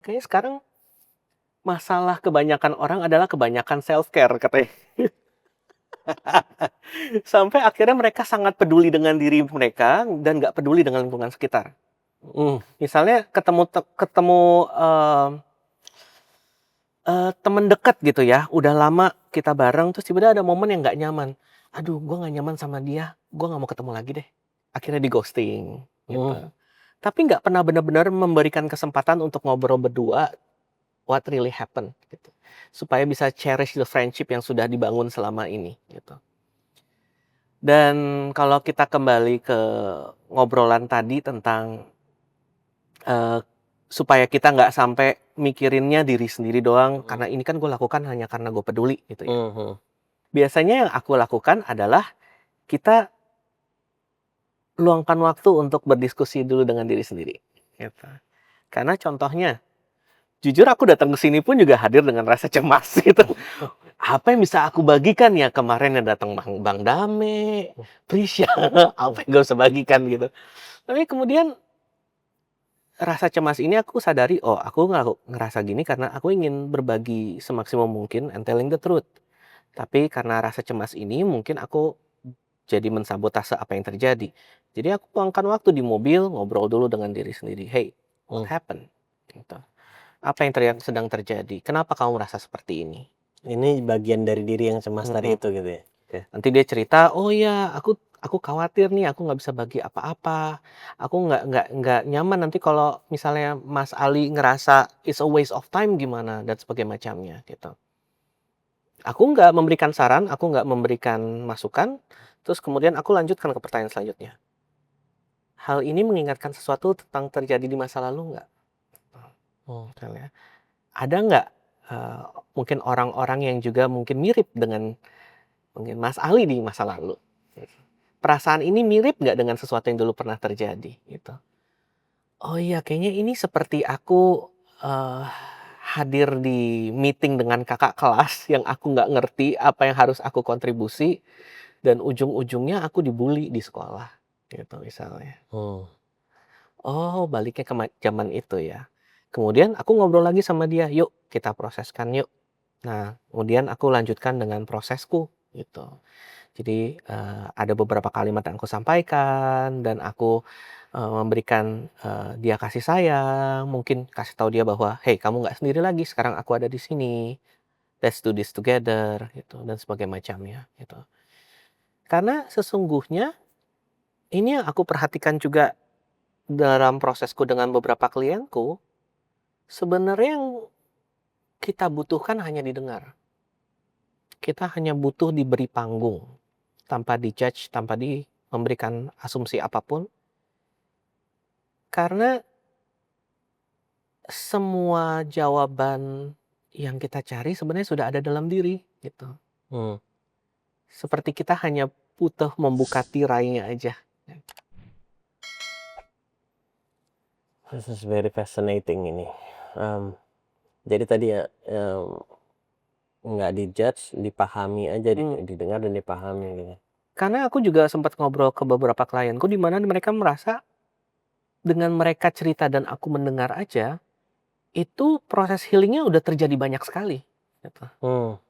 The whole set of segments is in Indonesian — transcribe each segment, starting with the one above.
Kayaknya sekarang masalah kebanyakan orang adalah kebanyakan self-care katanya. Sampai akhirnya mereka sangat peduli dengan diri mereka dan nggak peduli dengan lingkungan sekitar. Misalnya ketemu, temen deket gitu ya, udah lama kita bareng, terus tiba-tiba ada momen yang nggak nyaman. "Aduh, gue nggak nyaman sama dia, gue nggak mau ketemu lagi deh." Akhirnya di-ghosting, gitu. Hmm. Tapi nggak pernah benar-benar memberikan kesempatan untuk ngobrol berdua, what really happened, gitu. Supaya bisa cherish the friendship yang sudah dibangun selama ini, gitu. Dan kalau kita kembali ke ngobrolan tadi tentang, eee, supaya kita nggak sampai mikirinnya diri sendiri doang, Mhm. karena ini kan gue lakukan hanya karena gue peduli, gitu ya. Mhm. Biasanya yang aku lakukan adalah kita luangkan waktu untuk berdiskusi dulu dengan diri sendiri, gitu. Karena contohnya, jujur aku datang ke sini pun juga hadir dengan rasa cemas gitu. Apa yang bisa aku bagikan ya? Kemarin yang datang Bang Dame, Prisya, apa yang gak usah bagikan gitu. Tapi kemudian rasa cemas ini aku sadari, oh aku ngerasa gini karena aku ingin berbagi semaksimum mungkin and telling the truth. Tapi karena rasa cemas ini mungkin aku jadi mensabotase apa yang terjadi. Jadi aku luangkan waktu di mobil, ngobrol dulu dengan diri sendiri. Hey, what Hmm. happened? Gitu. Apa yang sedang terjadi? Kenapa kamu merasa seperti ini? Ini bagian dari diri yang cemas tadi Mm-mm. itu gitu ya? Oke. Nanti dia cerita, oh ya, aku khawatir nih, aku nggak bisa bagi apa-apa. Aku nggak nyaman nanti kalau misalnya Mas Ali ngerasa it's a waste of time gimana dan sebagainya macamnya gitu. Aku nggak memberikan saran, aku nggak memberikan masukan, terus kemudian aku lanjutkan ke pertanyaan selanjutnya. Hal ini mengingatkan sesuatu tentang terjadi di masa lalu nggak? Hmm. Misalnya, ada nggak eh, mungkin orang-orang yang juga mungkin mirip dengan mungkin Mas Ali di masa lalu? Perasaan ini mirip nggak dengan sesuatu yang dulu pernah terjadi? Gitu. Oh iya, kayaknya ini seperti aku hadir di meeting dengan kakak kelas yang aku nggak ngerti apa yang harus aku kontribusi dan ujung-ujungnya aku dibully di sekolah, gitu misalnya. Hmm. Oh, baliknya ke zaman itu ya. Kemudian aku ngobrol lagi sama dia, yuk kita proseskan yuk. Nah, kemudian aku lanjutkan dengan prosesku gitu. Jadi ada beberapa kalimat yang aku sampaikan dan aku memberikan dia kasih sayang, mungkin kasih tahu dia bahwa, hey kamu nggak sendiri lagi, sekarang aku ada di sini, let's do this together, gitu dan sebagainya macamnya, gitu. Karena sesungguhnya ini yang aku perhatikan juga dalam prosesku dengan beberapa klienku, sebenarnya yang kita butuhkan hanya didengar. Kita hanya butuh diberi panggung, tanpa dijudge, tanpa memberikan asumsi apapun. Karena semua jawaban yang kita cari sebenarnya sudah ada dalam diri, gitu. Hmm. Seperti kita hanya butuh membuka tirainya aja. This is very fascinating ini. Jadi tadi ya, nggak dijudge, dipahami aja, didengar dan dipahami gitu. Karena aku juga sempat ngobrol ke beberapa klienku di mana mereka merasa dengan mereka cerita dan aku mendengar aja, itu proses healingnya udah terjadi banyak sekali. Gitu. Hmm.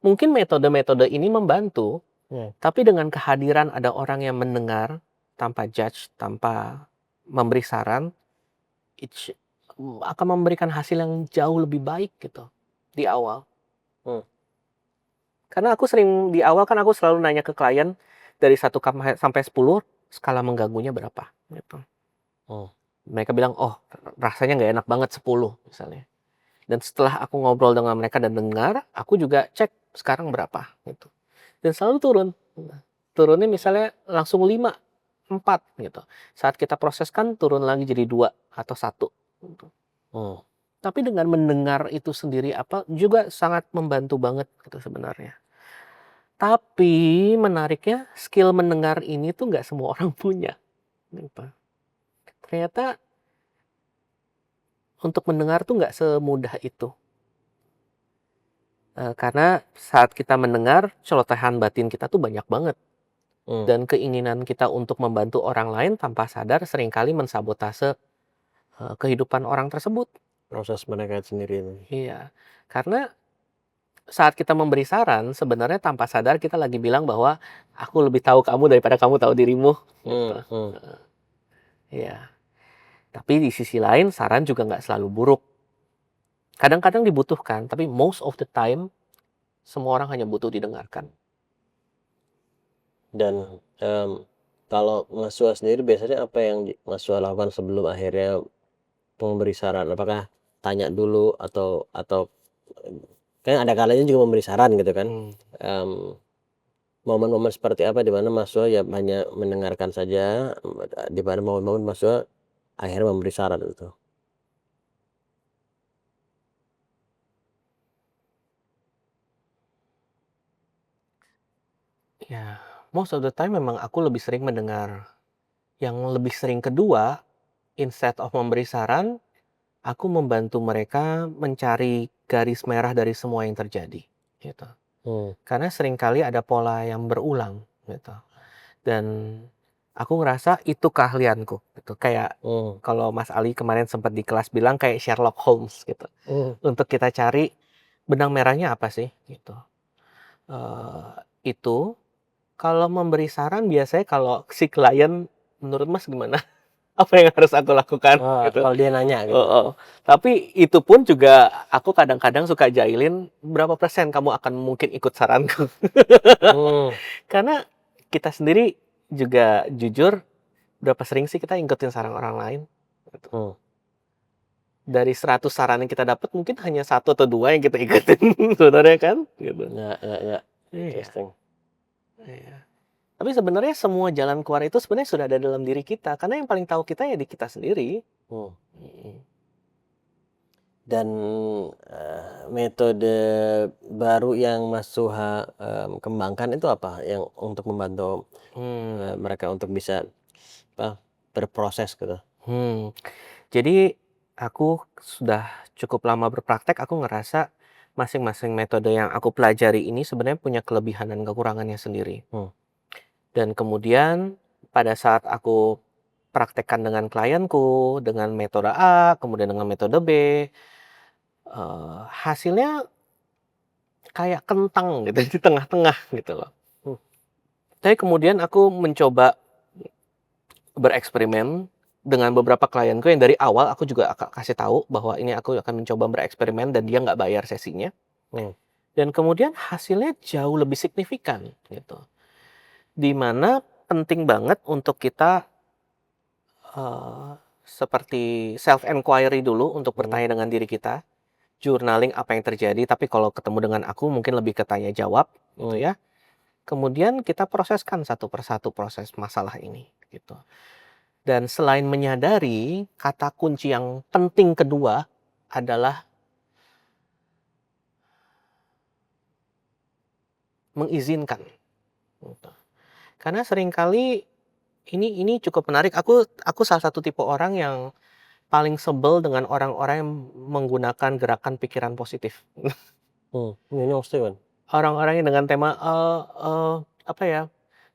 Mungkin metode-metode ini membantu, Ya. tapi dengan kehadiran ada orang yang mendengar tanpa judge, tanpa memberi saran, it akan memberikan hasil yang jauh lebih baik gitu di awal. Hmm. Karena aku sering di awal kan aku selalu nanya ke klien dari 1 sampai 10 skala mengganggunya berapa gitu. Hmm. Mereka bilang, "Oh, rasanya nggak enak banget 10," misalnya. Dan setelah aku ngobrol dengan mereka dan dengar, aku juga cek sekarang berapa gitu. Dan selalu turun. Turunnya misalnya langsung 5, 4 gitu. Saat kita proseskan turun lagi jadi 2 atau 1 gitu. Hmm. Tapi dengan mendengar itu sendiri juga sangat membantu banget gitu sebenarnya. Tapi menariknya skill mendengar ini tuh nggak semua orang punya gitu. Ternyata untuk mendengar tuh nggak semudah itu. Karena saat kita mendengar, celotehan batin kita tuh banyak banget. Hmm. Dan keinginan kita untuk membantu orang lain tanpa sadar seringkali mensabotase kehidupan orang tersebut. Proses mereka sendiri itu. Iya, karena saat kita memberi saran, sebenarnya tanpa sadar kita lagi bilang bahwa, "Aku lebih tahu kamu daripada kamu tahu dirimu," gitu. Hmm. Iya, tapi di sisi lain saran juga nggak selalu buruk. Kadang-kadang dibutuhkan, tapi most of the time, semua orang hanya butuh didengarkan. Dan, kalau Mas Sua sendiri biasanya apa yang Mas Sua lakukan sebelum akhirnya memberi saran? Apakah tanya dulu atau kan ada kalanya juga memberi saran gitu kan, Mmm, momen-momen seperti apa di mana Mas Sua ya hanya mendengarkan saja, di mana momen-momen Mas Sua akhirnya memberi saran itu? ya, most of the time memang aku lebih sering mendengar. Yang lebih sering kedua, instead of memberi saran, aku membantu mereka mencari garis merah dari semua yang terjadi, gitu. Hmm. Karena seringkali ada pola yang berulang, gitu. Dan aku ngerasa itu keahlianku, gitu. Kayak Hmm. kalau Mas Ali kemarin sempat di kelas bilang kayak Sherlock Holmes, gitu. Hmm. Untuk kita cari benang merahnya apa sih, gitu. Eee, itu kalau memberi saran biasanya kalau si klien, "Menurut Mas gimana? Apa yang harus aku lakukan?" Oh, Gitu. kalau dia nanya gitu? Heeh. Tapi itu pun juga aku kadang-kadang suka jailin, "Berapa persen kamu akan mungkin ikut saranku?" Hmm. Karena kita sendiri juga jujur, berapa sering sih kita ngikutin saran orang lain, gitu. Hmm. Dari 100 saran yang kita dapat mungkin hanya 1 atau 2 yang kita ikutin sebenarnya kan, gitu. Ya. Iya, Interesting. iya. Tapi sebenarnya semua jalan keluar itu sebenarnya sudah ada dalam diri kita, karena yang paling tahu kita ya di kita sendiri. Hmm. Mhm. Dan, metode baru yang Mas Suha, kembangkan itu apa yang untuk membantu, Mmm, mereka untuk bisa apa, berproses gitu? hmm. Jadi aku sudah cukup lama berpraktek, aku ngerasa masing-masing metode yang aku pelajari ini sebenarnya punya kelebihan dan kekurangannya sendiri. Hmm. Dan kemudian pada saat aku praktekkan dengan klienku, dengan metode A, kemudian dengan metode B, hasilnya kayak kentang gitu di tengah-tengah gitu loh. Hmm. Tapi kemudian aku mencoba bereksperimen dengan beberapa klienku yang dari awal aku juga kasih tahu bahwa ini aku akan mencoba bereksperimen dan dia nggak bayar sesinya. Hmm. Dan kemudian hasilnya jauh lebih signifikan gitu. Di mana penting banget untuk kita eee, seperti self enquiry dulu untuk Hmm. bertanya dengan diri kita, journaling apa yang terjadi, tapi kalau ketemu dengan aku mungkin lebih ke tanya jawab gitu Hmm. ya. Kemudian kita proseskan satu persatu proses masalah ini gitu. Dan selain menyadari, kata kunci yang penting kedua adalah mengizinkan, gitu. Karena seringkali ini cukup menarik, aku salah satu tipe orang yang paling sebel dengan orang-orang yang menggunakan gerakan pikiran positif. Ini maksudnya kan? Orang-orang yang dengan tema, apa ya,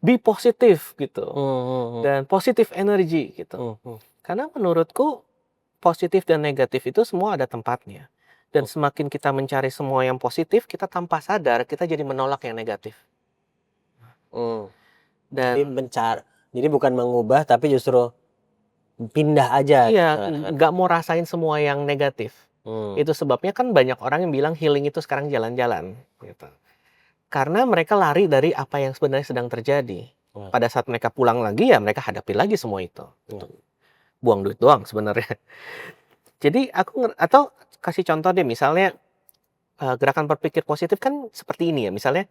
be positif gitu, Hmm. dan positive energy gitu. Hmm. Hmm. Karena menurutku positif dan negatif itu semua ada tempatnya. Dan semakin kita mencari semua yang positif, kita tanpa sadar kita jadi menolak yang negatif. Hmm. Jadi Dan jadi bukan mengubah tapi justru pindah aja iya, seakan-akan. nggak mau rasain semua yang negatif. Hmm. Itu sebabnya kan banyak orang yang bilang healing itu sekarang jalan-jalan, gitu. Karena mereka lari dari apa yang sebenarnya sedang terjadi. Wah. Pada saat mereka pulang lagi, ya mereka hadapi lagi semua itu, Iya. gitu. Buang duit doang sebenarnya. Jadi atau kasih contoh deh, misalnya, gerakan berpikir positif kan seperti ini ya, misalnya,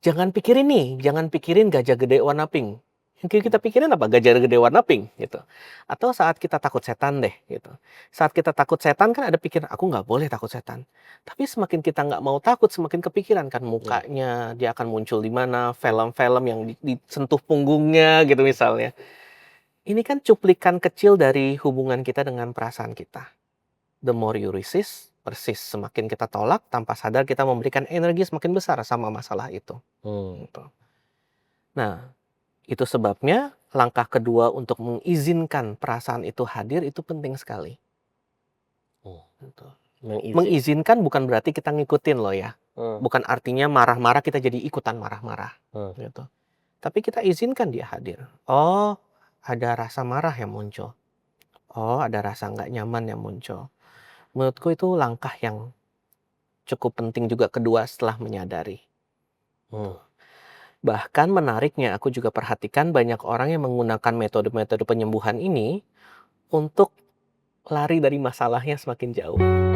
jangan pikirin nih, jangan pikirin gajah gede warna pink. Yang kita pikirin apa? Gajah gede warna pink, gitu. Atau saat kita takut setan deh, gitu. Saat kita takut setan kan ada pikiran, "Aku nggak boleh takut setan." Tapi semakin kita nggak mau takut, semakin kepikiran kan Iya. mukanya, dia akan muncul di mana, film-film yang disentuh punggungnya gitu misalnya. Ini kan cuplikan kecil dari hubungan kita dengan perasaan kita. The more you resist, persis. Semakin kita tolak, tanpa sadar kita memberikan energi semakin besar sama masalah itu, Hmm. gitu. Nah, itu sebabnya langkah kedua untuk mengizinkan perasaan itu hadir itu penting sekali. Oh, Gitu. mengizin. Mengizinkan bukan berarti kita ngikutin loh ya. Hmm. Bukan artinya marah-marah kita jadi ikutan marah-marah. Gitu. Tapi kita izinkan dia hadir. Oh, ada rasa marah yang muncul. Oh, ada rasa nggak nyaman yang muncul. Menurutku itu langkah yang cukup penting juga kedua setelah menyadari. Bahkan menariknya aku juga perhatikan banyak orang yang menggunakan metode-metode penyembuhan ini untuk lari dari masalahnya semakin jauh.